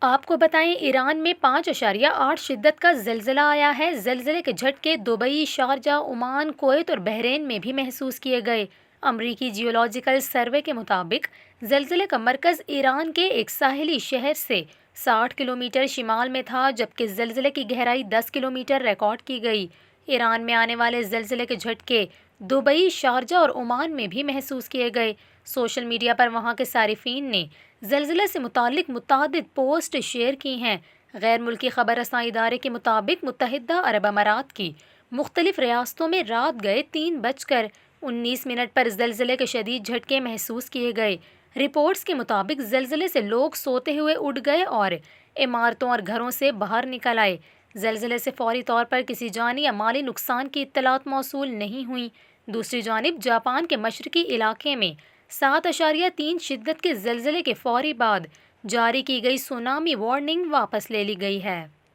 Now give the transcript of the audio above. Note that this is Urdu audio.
آپ کو بتائیں ایران میں 5.8 شدت کا زلزلہ آیا ہے۔ زلزلے کے جھٹکے دبئی، شارجہ، عمان، کویت اور بحرین میں بھی محسوس کیے گئے۔ امریکی جیولوجیکل سروے کے مطابق زلزلے کا مرکز ایران کے ایک ساحلی شہر سے 60 کلومیٹر شمال میں تھا، جبکہ زلزلے کی گہرائی 10 کلومیٹر ریکارڈ کی گئی۔ ایران میں آنے والے زلزلے کے جھٹکے دبئی، شارجہ اور عمان میں بھی محسوس کیے گئے۔ سوشل میڈیا پر وہاں کے صارفین نے زلزلے سے متعلق متعدد پوسٹ شیئر کی ہیں۔ غیر ملکی خبر رساں ادارے کے مطابق متحدہ عرب امارات کی مختلف ریاستوں میں رات گئے 3:19 پر زلزلے کے شدید جھٹکے محسوس کیے گئے۔ رپورٹس کے مطابق زلزلے سے لوگ سوتے ہوئے اٹھ گئے اور عمارتوں اور گھروں سے باہر نکل آئے۔ زلزلے سے فوری طور پر کسی جانی یا مالی نقصان کی اطلاعات موصول نہیں ہوئیں۔ دوسری جانب جاپان کے مشرقی علاقے میں 7.3 شدت کے زلزلے کے فوری بعد جاری کی گئی سونامی وارننگ واپس لے لی گئی ہے۔